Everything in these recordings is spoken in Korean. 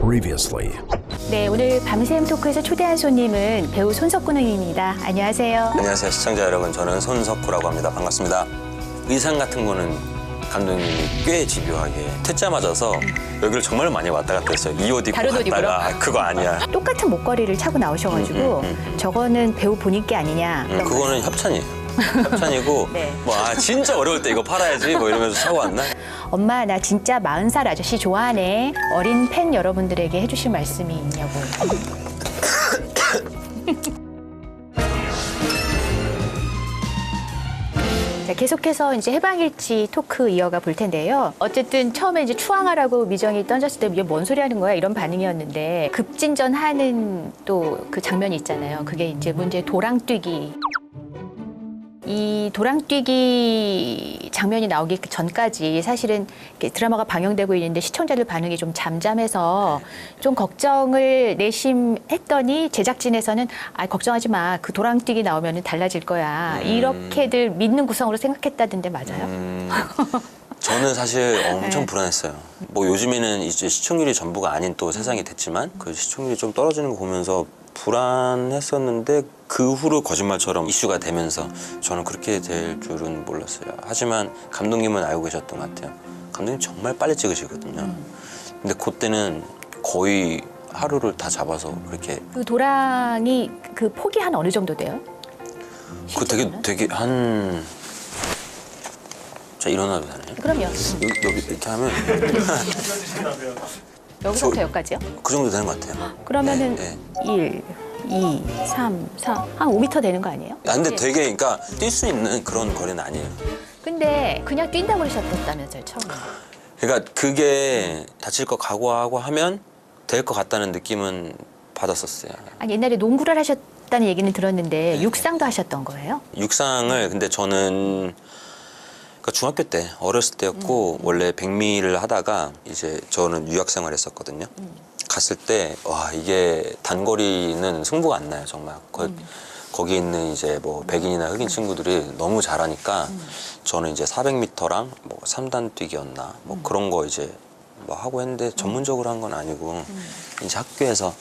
Previously. 네, 오늘 밤샘 토크에서 초대한 손님은 배우 손석구 님입니다. 안녕하세요. 안녕하세요, 시청자 여러분. 저는 손석구라고 합니다. 반갑습니다. 의상 같은 거는 감독님이 꽤 집요하게 퇴짜 맞아서 여기를 정말 많이 왔다 갔다 했어요. 이 옷 입고 다른 옷 갔다가 그거 아니야. 똑같은 목걸이를 차고 나오셔가지고 저거는 배우 본인 게 아니냐. 그거는 협찬이에요. 협찬이고 네. 뭐 진짜 어려울 때 이거 팔아야지 뭐 이러면서 사고 왔나? 엄마 나 진짜 40살 아저씨 좋아하네. 어린 팬 여러분들에게 해주실 말씀이 있냐고. 자, 계속해서 이제 해방일지 토크 이어가 볼 텐데요. 어쨌든 처음에 이제 추앙하라고 미정이 던졌을 때 이게 뭔 소리 하는 거야 이런 반응이었는데 급진전하는 또 그 장면이 있잖아요. 그게 이제 문제 도랑뛰기. 이 도랑뛰기 장면이 나오기 전까지 사실은 드라마가 방영되고 있는데 시청자들 반응이 좀 잠잠해서 좀 걱정을 내심했더니 제작진에서는 걱정하지 마. 그 도랑뛰기 나오면 달라질 거야. 이렇게들 믿는 구성으로 생각했다던데 맞아요? 저는 사실 엄청 불안했어요. 뭐 요즘에는 이제 시청률이 전부가 아닌 또 세상이 됐지만 그 시청률이 좀 떨어지는 거 보면서 불안했었는데 그 후로 거짓말처럼 이슈가 되면서 저는 그렇게 될 줄은 몰랐어요. 하지만 감독님은 알고 계셨던 것 같아요. 감독님 정말 빨리 찍으시거든요. 근데 그때는 거의 하루를 다 잡아서 그렇게. 그 도랑이 그 폭이 한 어느 정도 돼요? 그 되게 한... 자, 일어나도 되나요? 그럼요. 여기 이렇게 하면 여기서부터 여기까지요? 그 정도 되는 것 같아요. 그러면은 네. 1, 2, 3, 4, 한 5m 되는 거 아니에요? 근데 되게 그러니까 뛸 수 있는 그런 거리는 아니에요. 근데 그냥 뛴다고 그러셨다면서요, 처음에. 그러니까 그게 다칠 거 각오하고 하면 될 것 같다는 느낌은 받았었어요. 아니, 옛날에 농구를 하셨다는 얘기는 들었는데 육상도 하셨던 거예요? 육상을 근데 저는 그러니까 중학교 때 어렸을 때였고 원래 백미를 하다가 이제 저는 유학 생활했었거든요. 갔을 때 와 이게 단거리는 승부가 안 나요 정말. 거기 있는 이제 뭐 백인이나 흑인 친구들이 너무 잘하니까 저는 이제 400m랑 뭐 3단 뛰기였나 뭐 그런 거 이제 뭐 하고 했는데 전문적으로 한 건 아니고 이제 학교에서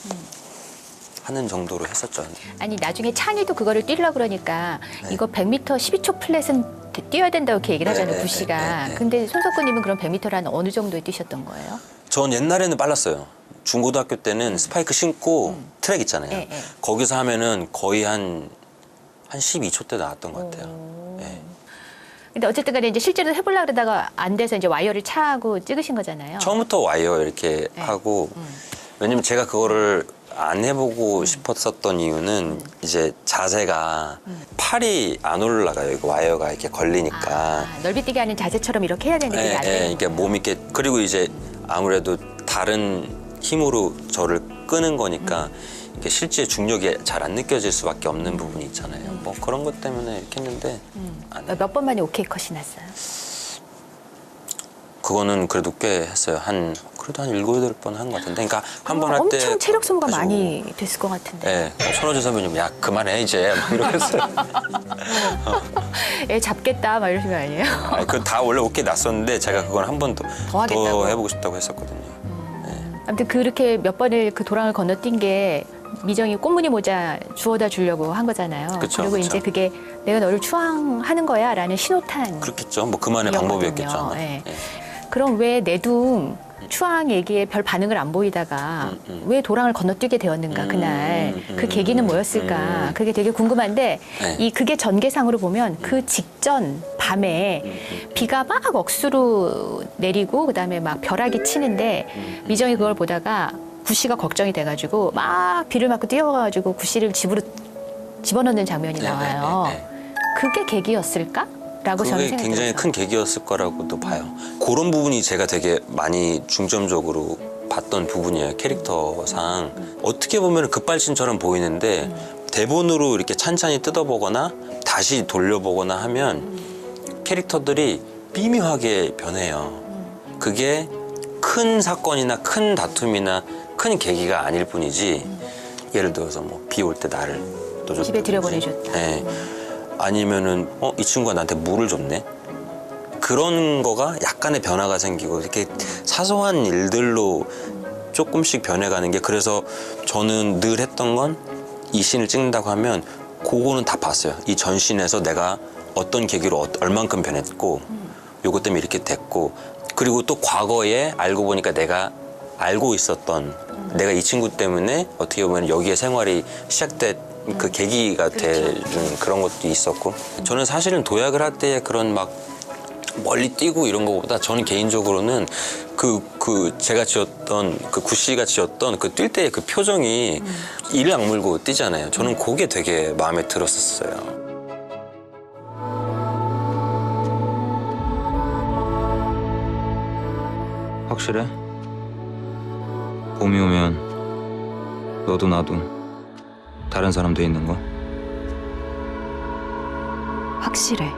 하는 정도로 했었죠. 아니, 나중에 창의도 그거를 뛰려고 그러니까 이거 100m 12초 플랫은 뛰어야 된다고 이렇게 얘기를 하잖아요, 구씨가. 근데 손석구님은 그럼 100m를 한 어느 정도에 뛰셨던 거예요? 전 옛날에는 빨랐어요. 중고등학교 때는 스파이크 신고 트랙 있잖아요. 네. 거기서 하면은 거의 한 12초 때 나왔던 것 같아요. 네. 근데 어쨌든 간에 이제 실제로 해보려고 그러다가 안 돼서 이제 와이어를 차고 찍으신 거잖아요. 처음부터 와이어 이렇게 하고 왜냐면 제가 그거를 안 해보고 싶었었던 이유는 이제 자세가 팔이 안 올라가요. 이거 와이어가 이렇게 걸리니까. 넓이뛰기 하는 자세처럼 이렇게 해야 되는 게 안 돼요. 이게 몸 이렇게 그리고 이제 아무래도 다른 힘으로 저를 끄는 거니까 이게 실제 중력이 잘 안 느껴질 수밖에 없는 부분이 있잖아요. 뭐 그런 것 때문에 이렇게 했는데 안 해요. 몇 번 만에 오케이 컷이 났어요? 그거는 그래도 꽤 했어요. 그래도 한 7, 8번 한 것 같은데. 그러니까 한 번 할 때 엄청 체력 소모가 많이 됐을 것 같은데. 네. 손호준 선배님 야 그만해 이제 막 이러겠어요. 애 잡겠다 막 이러시는 거 아니에요? 그 다 원래 오케이 났었는데 제가 그건 한 번 더 하겠다고? 해보고 싶다고 했었거든요. 아무튼 그렇게 몇 번을 그 도랑을 건너뛴 게 미정이 꽃무늬 모자 주워다 주려고 한 거잖아요. 그쵸, 그리고 그쵸. 이제 그게 내가 너를 추앙하는 거야 라는 신호탄. 그렇겠죠. 뭐 그만의 방법이었겠죠. 아마. 네. 그럼 왜 내둥 추앙 얘기에 별 반응을 안 보이다가 왜 도랑을 건너뛰게 되었는가 그날 그 계기는 뭐였을까 그게 되게 궁금한데 네. 그게 전개상으로 보면 그 직전 밤에 비가 막 억수로 내리고 그다음에 막 벼락이 치는데 미정이 그걸 보다가 구씨가 걱정이 돼가지고 막 비를 맞고 뛰어가가지고 구씨를 집으로 집어넣는 장면이 나와요. 그게 계기였을까? 라고 저는 그게 생각이 굉장히 들어서. 큰 계기였을 거라고도 봐요. 그런 부분이 제가 되게 많이 중점적으로 봤던 부분이에요. 캐릭터상. 어떻게 보면 급발진처럼 보이는데 대본으로 이렇게 찬찬히 뜯어보거나 다시 돌려보거나 하면 캐릭터들이 미묘하게 변해요. 그게 큰 사건이나 큰 다툼이나 큰 계기가 아닐 뿐이지 예를 들어서 뭐 비 올 때 나를 또 집에 들여보내줬다. 네. 아니면은 이 친구가 나한테 물을 줬네. 그런 거가 약간의 변화가 생기고 이렇게 사소한 일들로 조금씩 변해가는 게 그래서 저는 늘 했던 건 이 씬을 찍는다고 하면 그거는 다 봤어요. 이 전신에서 내가 어떤 계기로 얼만큼 변했고 요것 때문에 이렇게 됐고 그리고 또 과거에 알고 보니까 내가 알고 있었던 내가 이 친구 때문에 어떻게 보면 여기에 생활이 시작된 그 계기가 되는 그런 것도 있었고 저는 사실은 도약을 할 때 그런 막 멀리 뛰고 이런 거보다 저는 개인적으로는 제가 지었던 그 구씨가 지었던 그 뛸 때의 그 표정이 이를 악물고 뛰잖아요. 저는 그게 되게 마음에 들었었어요. 확실해? 봄이 오면 너도 나도 다른 사람 돼 있는 거? 확실해.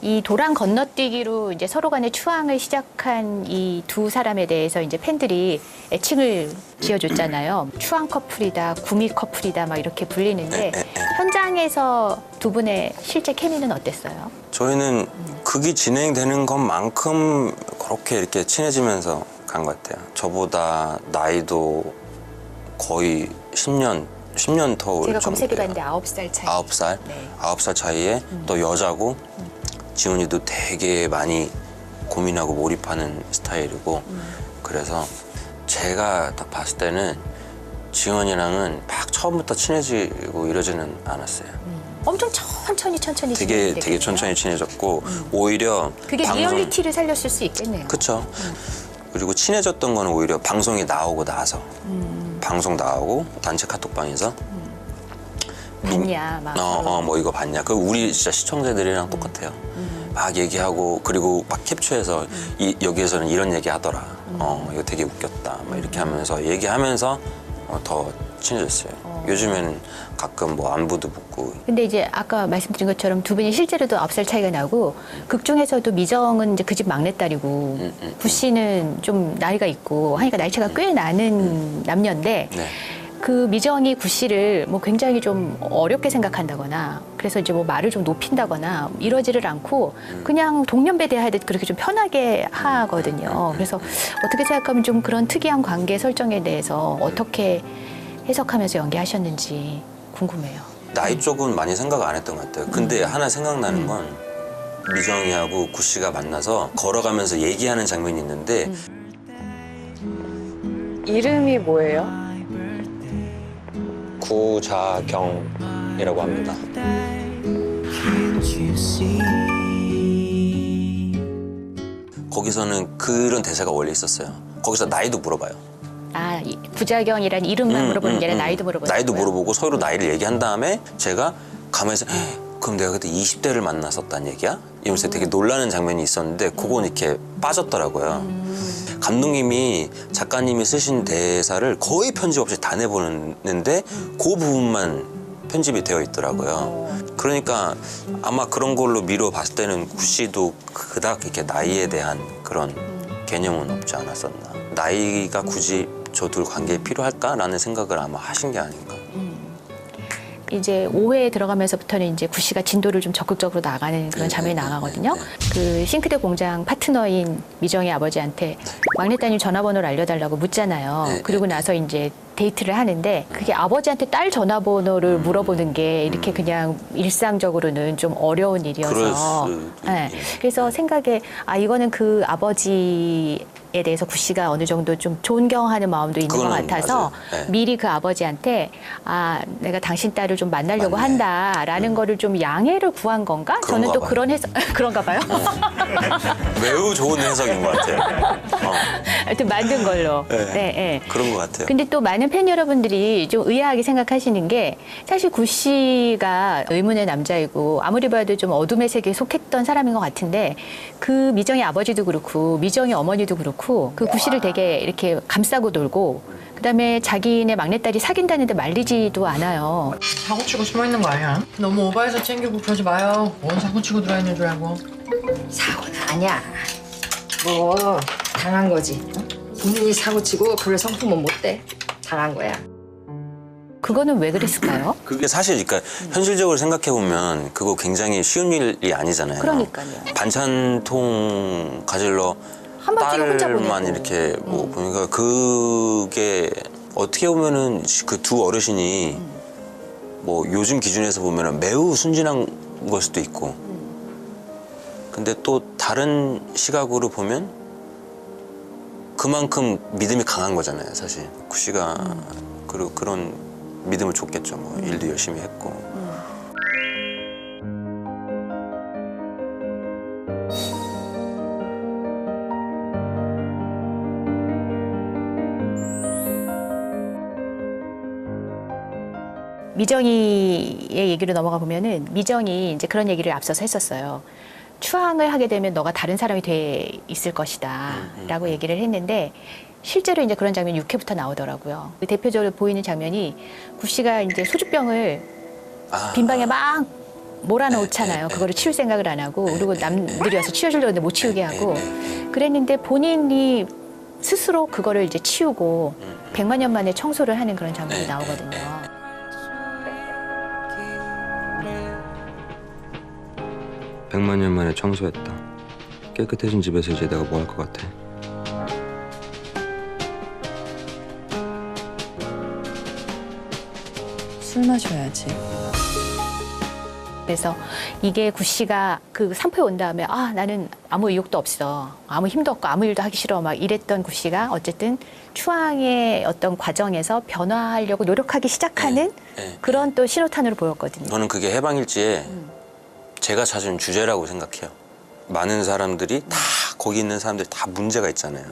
이 도랑 건너뛰기로 이제 서로 간의 추앙을 시작한 이 두 사람에 대해서 이제 팬들이 애칭을 지어줬잖아요. 추앙 커플이다, 구미 커플이다 막 이렇게 불리는데 현장에서 두 분의 실제 케미는 어땠어요? 저희는 극이 진행되는 것만큼 그렇게 이렇게 친해지면서 간 것 같아요. 저보다 나이도 거의 10년 더 제가 정도 검색해봤는데 돼요. 9살 차이. 9살? 네. 9살 차이에 또 여자고 지훈이도 되게 많이 고민하고 몰입하는 스타일이고 그래서 제가 딱 봤을 때는 지훈이랑은 막 처음부터 친해지고 이러지는 않았어요. 엄청 천천히 되게 진행되겠네요. 천천히 친해졌고 오히려 그게 리얼리티를 살렸을 수 있겠네요. 그쵸. 그리고 친해졌던 거는 오히려 방송에 나오고 나서 방송 나오고 단체 카톡방에서 봤냐 막. 뭐 이거 봤냐. 그 우리 진짜 시청자들이랑 똑같아요. 막 얘기하고 그리고 막 캡처해서 여기에서는 이런 얘기 하더라. 이거 되게 웃겼다. 막 이렇게 하면서 얘기하면서 더 친해졌어요. 요즘에는 가끔 뭐 안부도 묻고. 근데 이제 아까 말씀드린 것처럼 두 분이 실제로도 9살 차이가 나고 극 중에서도 미정은 이제 그 집 막내딸이고 구씨는 좀 나이가 있고 하니까 나이 차가 꽤 나는 남녀인데 네. 그 미정이 구씨를 뭐 굉장히 좀 어렵게 생각한다거나 그래서 이제 뭐 말을 좀 높인다거나 이러지를 않고 그냥 동년배 대하듯 그렇게 좀 편하게 하거든요. 그래서 어떻게 생각하면 좀 그런 특이한 관계 설정에 대해서 어떻게 해석하면서 연기하셨는지 궁금해요. 나이 쪽은 많이 생각 안 했던 것 같아요. 근데 하나 생각나는 건 미정이하고 구씨가 만나서 걸어가면서 얘기하는 장면이 있는데 이름이 뭐예요? 구자경이라고 합니다. 거기서는 그런 대사가 원래 있었어요. 거기서 나이도 물어봐요. 아, 부작용이란 이름만 물어보는 게 아니라 나이도 물어보는 나이도 거예요? 물어보고 서로 나이를 얘기한 다음에 제가 가만히 그럼 내가 그때 20대를 만났었단 얘기야? 이러면서 되게 놀라는 장면이 있었는데 그건 이렇게 빠졌더라고요. 감독님이 작가님이 쓰신 대사를 거의 편집 없이 다 내보는데 그 부분만 편집이 되어 있더라고요. 그러니까 아마 그런 걸로 미뤄 봤을 때는 구씨도 그닥 이렇게 나이에 대한 그런 개념은 없지 않았었나. 나이가 굳이 저 둘 관계에 필요할까라는 생각을 아마 하신 게 아닌가. 이제 5회에 들어가면서부터는 이제 구씨가 진도를 좀 적극적으로 나가는 그런 장면이 나가거든요. 그 싱크대 공장 파트너인 미정의 아버지한테 막내딸님 전화번호를 알려달라고 묻잖아요. 그리고 나서 이제 데이트를 하는데 그게 아버지한테 딸 전화번호를 물어보는 게 이렇게 그냥 일상적으로는 좀 어려운 일이어서. 네. 그래서 생각에 이거는 그 아버지에 대해서 구씨가 어느 정도 좀 존경하는 마음도 있는 것 같아서 네. 미리 그 아버지한테 내가 당신 딸을 좀 만나려고 맞네. 한다라는 거를 좀 양해를 구한 건가? 저는 또 봐요. 그런 해석 그런가 봐요. 매우 좋은 해석인 것 같아요. 하여튼 만든 걸로. 네. 네. 그런 것 같아요. 근데 또 많은 팬 여러분들이 좀 의아하게 생각하시는 게 사실 구씨가 의문의 남자이고 아무리 봐도 좀 어둠의 세계에 속했던 사람인 것 같은데 그 미정의 아버지도 그렇고 미정의 어머니도 그렇고 그 구씨를 되게 이렇게 감싸고 놀고 그다음에 자기네 막내딸이 사귄다는데 말리지도 않아요. 사고치고 숨어있는 거 아니야? 너무 오버해서 챙기고 그러지 마요. 뭔 사고치고 들어있는 줄 알고. 사고는 아니야. 뭐 당한 거지. 어? 본인이 사고치고 그럴 성품은 못 돼. 당한 거야. 그거는 왜 그랬을까요? 그게 사실 그러니까 현실적으로 생각해 보면 그거 굉장히 쉬운 일이 아니잖아요. 그러니까요. 반찬통 가질러 한 번쯤 혼자 딸만 보내고. 이렇게 뭐 보니까 그게 어떻게 보면은 그 두 어르신이 뭐 요즘 기준에서 보면은 매우 순진한 걸 수도 있고 근데 또 다른 시각으로 보면 그만큼 믿음이 강한 거잖아요, 사실. 구 씨가 그리고 그런 믿음을 줬겠죠. 뭐 일도 열심히 했고. 미정이의 얘기로 넘어가 보면은 미정이 이제 그런 얘기를 앞서서 했었어요. 추앙을 하게 되면 너가 다른 사람이 돼 있을 것이다라고 얘기를 했는데 실제로 이제 그런 장면이 6회부터 나오더라고요. 대표적으로 보이는 장면이 구 씨가 이제 소주병을 빈방에 막 몰아놓잖아요. 그거를 치울 생각을 안 하고 그리고 남들이 와서 치워주려고 했는데 못 치우게 하고 그랬는데 본인이 스스로 그거를 이제 치우고 100만 년 만에 청소를 하는 그런 장면이 나오거든요. 백만 년 만에 청소했다. 깨끗해진 집에서 이제 내가 뭐 할 것 같아? 술 마셔야지. 그래서 이게 구 씨가 그 상포에 온 다음에 아 나는 아무 의욕도 없어 아무 힘도 없고 아무 일도 하기 싫어 막 이랬던 구 씨가 어쨌든 추앙의 어떤 과정에서 변화하려고 노력하기 시작하는 그런 또 신호탄으로 보였거든요. 저는 그게 해방일지에 제가 찾은 주제라고 생각해요. 많은 사람들이 다 거기 있는 사람들이 다 문제가 있잖아요.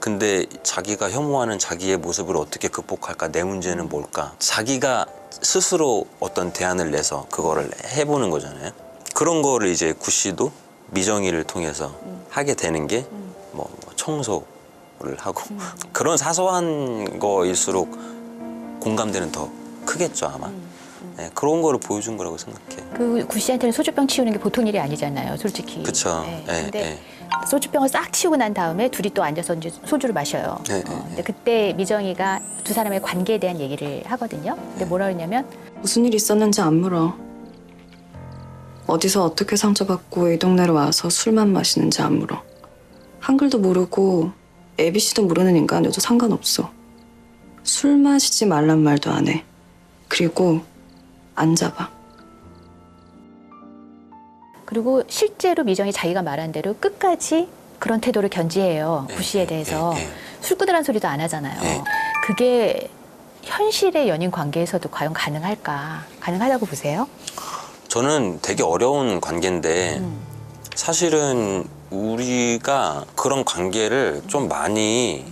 근데 자기가 혐오하는 자기의 모습을 어떻게 극복할까? 내 문제는 뭘까? 자기가 스스로 어떤 대안을 내서 그거를 해보는 거잖아요. 그런 거를 이제 구 씨도 미정이를 통해서 하게 되는 게 뭐 청소를 하고 그런 사소한 거일수록 공감대는 더 크겠죠 아마. 네, 그런 거를 보여준 거라고 생각해요. 그 구 씨한테는 소주병 치우는 게 보통 일이 아니잖아요, 솔직히. 그쵸. 네. 네, 근데 네. 소주병을 싹 치우고 난 다음에 둘이 또 앉아서 이제 소주를 마셔요. 네, 근데 그때 미정이가 두 사람의 관계에 대한 얘기를 하거든요. 근데 뭐라 그러냐면 무슨 일 있었는지 안 물어. 어디서 어떻게 상처받고 이 동네로 와서 술만 마시는지 안 물어. 한글도 모르고 ABC도 모르는 인간여도 상관없어. 술 마시지 말란 말도 안 해. 그리고 안 잡아. 그리고 실제로 미정이 자기가 말한 대로 끝까지 그런 태도를 견지해요. 구 씨에 대해서. 술 끊으란 소리도 안 하잖아요. 네. 그게 현실의 연인 관계에서도 과연 가능할까? 가능하다고 보세요? 저는 되게 어려운 관계인데 사실은 우리가 그런 관계를 좀 많이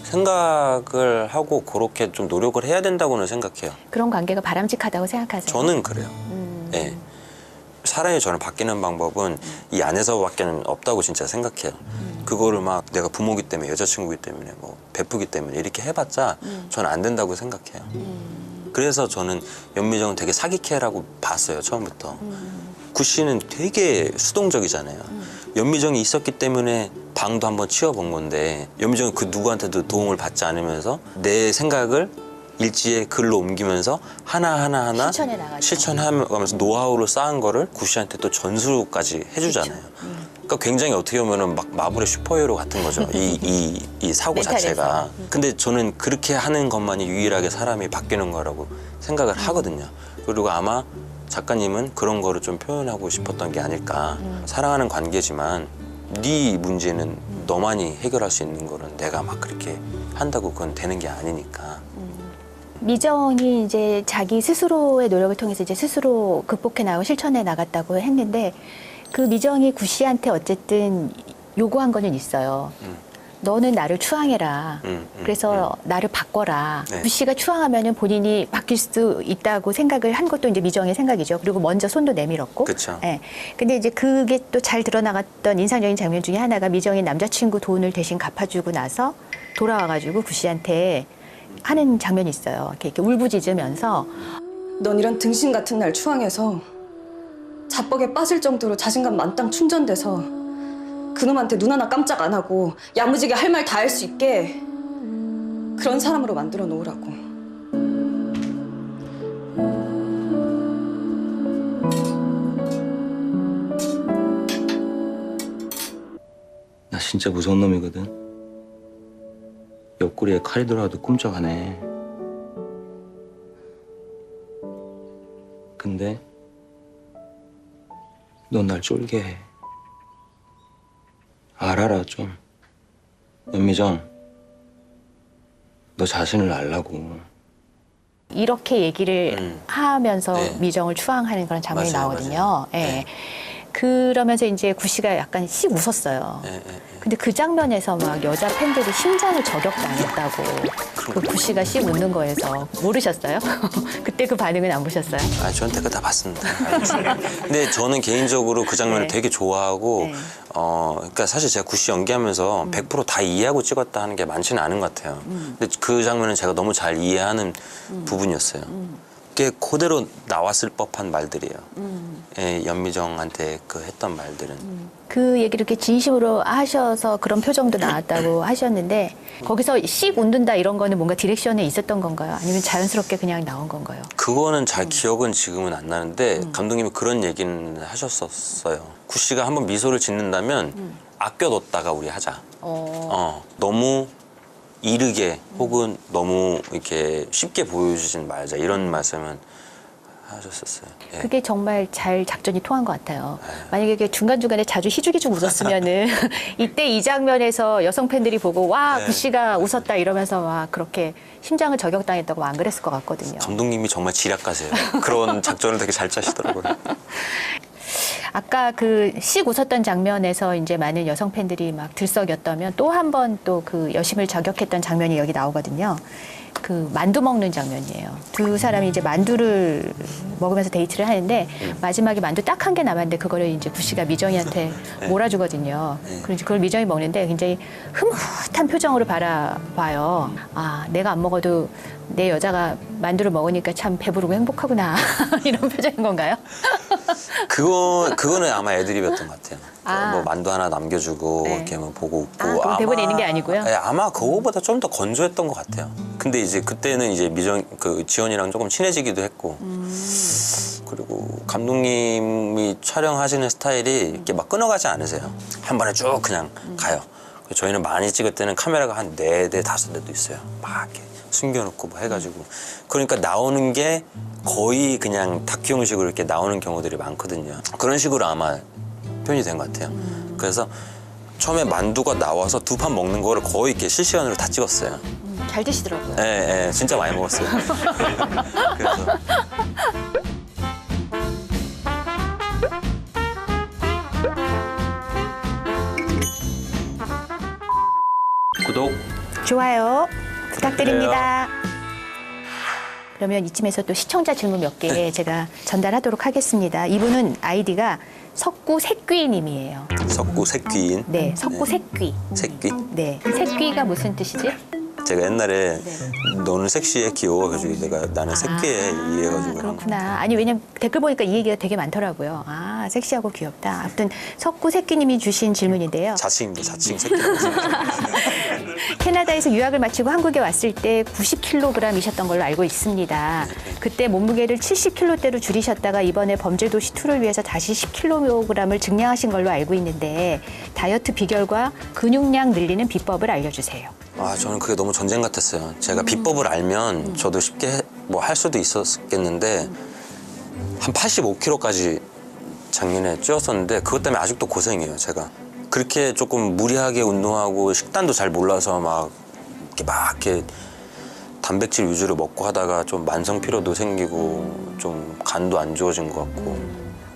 생각을 하고 그렇게 좀 노력을 해야 된다고는 생각해요. 그런 관계가 바람직하다고 생각하세요? 저는 그래요. 네. 사람이 저는 바뀌는 방법은 이 안에서밖에 없다고 진짜 생각해요. 그거를 막 내가 부모기 때문에 여자친구기 때문에 뭐 베프기 때문에 이렇게 해봤자 저는 안 된다고 생각해요. 그래서 저는 연미정은 되게 사기캐라고 봤어요 처음부터. 구 씨는 되게 수동적이잖아요. 연미정이 있었기 때문에 방도 한번 치워본 건데 연미정은 그 누구한테도 도움을 받지 않으면서 내 생각을 일지에 글로 옮기면서 하나하나 실천해 나가죠. 실천하면서 노하우를 쌓은 거를 구 씨한테 또 전수까지 해주잖아요. 그러니까 굉장히 어떻게 보면은 막 마블의 슈퍼히어로 같은 거죠. 이 사고 멘탈에서. 자체가. 근데 저는 그렇게 하는 것만이 유일하게 사람이 바뀌는 거라고 생각을 하거든요. 그리고 아마 작가님은 그런 거를 좀 표현하고 싶었던 게 아닐까. 사랑하는 관계지만 네 문제는 너만이 해결할 수 있는 거는 내가 막 그렇게 한다고 그건 되는 게 아니니까. 미정이 이제 자기 스스로의 노력을 통해서 이제 스스로 극복해 나가고 실천해 나갔다고 했는데 그 미정이 구 씨한테 어쨌든 요구한 거는 있어요. 너는 나를 추앙해라. 그래서 나를 바꿔라. 네. 구 씨가 추앙하면은 본인이 바뀔 수 있다고 생각을 한 것도 이제 미정의 생각이죠. 그리고 먼저 손도 내밀었고. 그쵸. 예. 근데 이제 그게 또 잘 드러나갔던 인상적인 장면 중에 하나가 미정이 남자친구 돈을 대신 갚아주고 나서 돌아와가지고 구 씨한테 하는 장면이 있어요. 이렇게 울부짖으면서 넌 이런 등신 같은 날 추앙해서 자뻑에 빠질 정도로 자신감 만땅 충전돼서 그놈한테 눈 하나 깜짝 안 하고 야무지게 할 말 다 할 수 있게 그런 사람으로 만들어 놓으라고. 진짜 무서운 놈이거든. 옆구리에 칼이 들어와도 꼼짝 안 해. 근데 넌 날 쫄게 해. 알아라 좀. 연미정, 너 자신을 알라고. 이렇게 얘기를 하면서 네. 미정을 추앙하는 그런 장면이 맞아요, 나오거든요. 맞아요. 예. 네. 그러면서 이제 구 씨가 약간 씩 웃었어요. 예, 예, 예. 근데 그 장면에서 막 여자 팬들이 심장을 저격당했다고 그 구 씨가 씩 웃는 거에서 모르셨어요? 그때 그 반응은 안 보셨어요? 아, 저는 그거 다 봤습니다. 근데 저는 개인적으로 그 장면을 네. 되게 좋아하고, 네. 그러니까 사실 제가 구씨 연기하면서 100%다 이해하고 찍었다 하는 게 많지는 않은 것 같아요. 근데 그 장면은 제가 너무 잘 이해하는 부분이었어요. 그게 그대로 나왔을 법한 말들이에요. 예, 연미정한테 그 했던 말들은. 그 얘기를 이렇게 진심으로 하셔서 그런 표정도 나왔다고 하셨는데 거기서 씩 웃는다 이런 거는 뭔가 디렉션에 있었던 건가요? 아니면 자연스럽게 그냥 나온 건가요? 그거는 잘 기억은 지금은 안 나는데 감독님이 그런 얘기는 하셨었어요. 구씨가 한번 미소를 짓는다면 아껴뒀다가 우리 하자. 너무 이르게 혹은 너무 이렇게 쉽게 보여주진 말자 이런 말씀은 하셨었어요. 예. 그게 정말 잘 작전이 통한 것 같아요. 만약에 이게 중간중간에 자주 희죽희죽 웃었으면은 이때 이 장면에서 여성 팬들이 보고 와, 네. 구 씨가 웃었다 이러면서 막 그렇게 심장을 저격당했다고 안 그랬을 것 같거든요. 감독님이 정말 지략가세요. 그런 작전을 되게 잘 짜시더라고요. 아까 그 씩 웃었던 장면에서 이제 많은 여성 팬들이 막 들썩였다면 또 한 번 또 그 여심을 저격했던 장면이 여기 나오거든요. 그 만두 먹는 장면이에요. 두 사람이 이제 만두를 먹으면서 데이트를 하는데 마지막에 만두 딱 한 개 남았는데 그거를 이제 구 씨가 미정이한테 몰아주거든요. 그리고 이제 그걸 미정이 먹는데 굉장히 흐뭇한 표정으로 바라봐요. 아, 내가 안 먹어도 내 여자가 만두를 먹으니까 참 배부르고 행복하구나 이런 표정인 건가요? 그거는 아마 애드립이었던 것 같아요. 아. 뭐 만두 하나 남겨주고 네. 이렇게 뭐 보고 웃고. 아, 그럼 대본에 있는 게 아니고요? 네, 아마 그거보다 좀 더 건조했던 것 같아요. 근데 이제 그때는 이제 그 지원이랑 조금 친해지기도 했고. 그리고 감독님이 촬영하시는 스타일이 이렇게 막 끊어가지 않으세요. 한 번에 쭉 그냥 가요. 저희는 많이 찍을 때는 카메라가 한 4대, 5대도 있어요. 막 이렇게 숨겨놓고 뭐 해가지고. 그러니까 나오는 게 거의 그냥 다큐 형식으로 이렇게 나오는 경우들이 많거든요. 그런 식으로 아마 표현이 된 것 같아요. 그래서 처음에 만두가 나와서 2판 먹는 거를 거의 이렇게 실시간으로 다 찍었어요. 잘 드시더라고요. 예, 진짜 많이 먹었어요. 그래서 구독. 좋아요. 부탁드립니다. 그러면 이쯤에서 또 시청자 질문 몇 개 제가 전달하도록 하겠습니다. 이분은 아이디가 석구새끼님이에요. 석구 새끼인. 네, 석구새끼. 새끼. 네, 새끼가 무슨 뜻이지? 제가 옛날에 너는 섹시해 귀여워 가지고 내가 나는 새끼해 이해해가지고 그렇구나. 아니 왜냐면 댓글 보니까 이 얘기가 되게 많더라고요. 아, 섹시하고 귀엽다. 아무튼 석구새끼님이 주신 질문인데요. 자칭입니다. 자칭 새끼. 캐나다에서 유학을 마치고 한국에 왔을 때 90kg이셨던 걸로 알고 있습니다. 그때 몸무게를 70kg대로 줄이셨다가 이번에 범죄도시 2를 위해서 다시 10kg을 증량하신 걸로 알고 있는데 다이어트 비결과 근육량 늘리는 비법을 알려주세요. 아 저는 그게 너무 전쟁 같았어요. 제가 비법을 알면 저도 쉽게 뭐 할 수도 있었겠는데 한 85kg까지 작년에 찌었었는데 그것 때문에 아직도 고생이에요. 제가 그렇게 조금 무리하게 운동하고 식단도 잘 몰라서 막 이렇게 단백질 위주로 먹고 하다가 좀 만성 피로도 생기고 좀 간도 안 좋아진 것 같고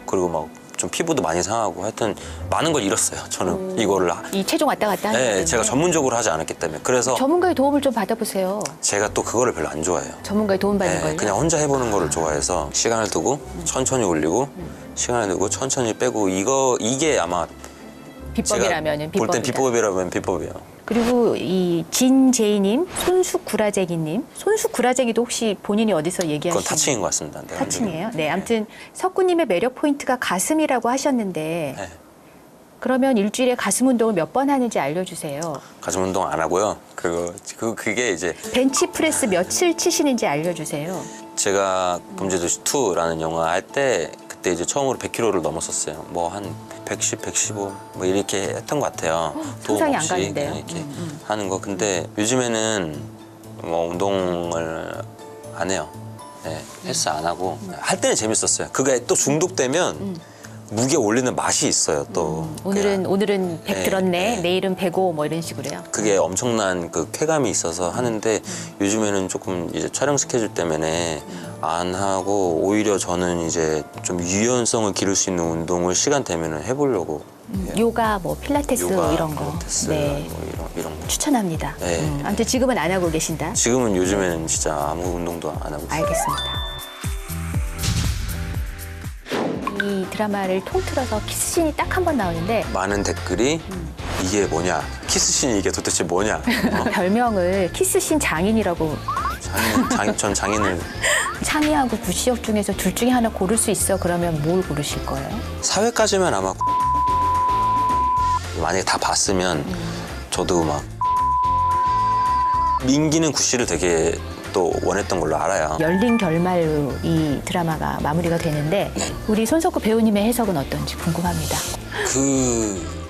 그리고 막 좀 피부도 많이 상하고 하여튼 많은 걸 잃었어요. 저는 이거를 이 체중 왔다 갔다 하는 네, 거예요. 제가 전문적으로 하지 않았기 때문에 그래서 전문가의 도움을 좀 받아보세요. 제가 또 그거를 별로 안 좋아해요. 전문가의 도움 받는 네, 걸요? 그냥 혼자 해보는 거를 좋아해서 시간을 두고 천천히 올리고 시간을 두고 천천히 빼고 이게 아마 비법이라면은 볼 땐 비법이다. 비법이라면 비법이에요. 그리고 이 진제이님, 손수구라제기님, 손수구라제기도 혹시 본인이 어디서 얘기하신? 그건 타칭인 것 같습니다. 내가 타칭이에요. 네, 아무튼 석구님의 매력 포인트가 가슴이라고 하셨는데 네. 그러면 일주일에 가슴 운동을 몇 번 하는지 알려주세요. 가슴 운동 안 하고요. 그게 이제 벤치 프레스 며칠 치시는지 알려주세요. 제가 범죄도시 2라는 영화 할 때 그때 이제 처음으로 100kg를 넘었었어요. 뭐 한 110, 115 뭐 이렇게 했던 것 같아요. 도움 상상이 안 없이 가는데요. 그냥 이렇게 하는 거. 근데 요즘에는 뭐 운동을 안 해요. 네, 헬스 안 하고 할 때는 재밌었어요. 그게 또 중독되면 무게 올리는 맛이 있어요. 또 오늘은 100 네, 들었네, 네. 내일은 105 뭐 이런 식으로요. 그게 엄청난 그 쾌감이 있어서 하는데 요즘에는 조금 이제 촬영 스케줄 때문에 안 하고 오히려 저는 이제 좀 유연성을 기를 수 있는 운동을 시간 되면은 해보려고 해요. 요가, 뭐 필라테스 요가, 이런 거. 필라테스 네. 뭐 이런 거. 추천합니다. 네. 아무튼 지금은 안 하고 계신다. 지금은 요즘에는 진짜 아무 운동도 안 하고 있어요. 알겠습니다. 이 드라마를 통틀어서 키스씬이 딱 한 번 나오는데 많은 댓글이 이게 뭐냐, 키스씬이 이게 도대체 뭐냐. 어? 별명을 키스씬 장인이라고. 전 장인을 창희하고 구시혁 중에서 둘 중에 하나 고를 수 있어. 그러면 뭘 고르실 거예요? 사회까지만 아마 만약에 다 봤으면 저도 막 민기는 구씨를 되게 또 원했던 걸로 알아요. 열린 결말로 이 드라마가 마무리가 되는데 우리 손석구 배우님의 해석은 어떤지 궁금합니다. 그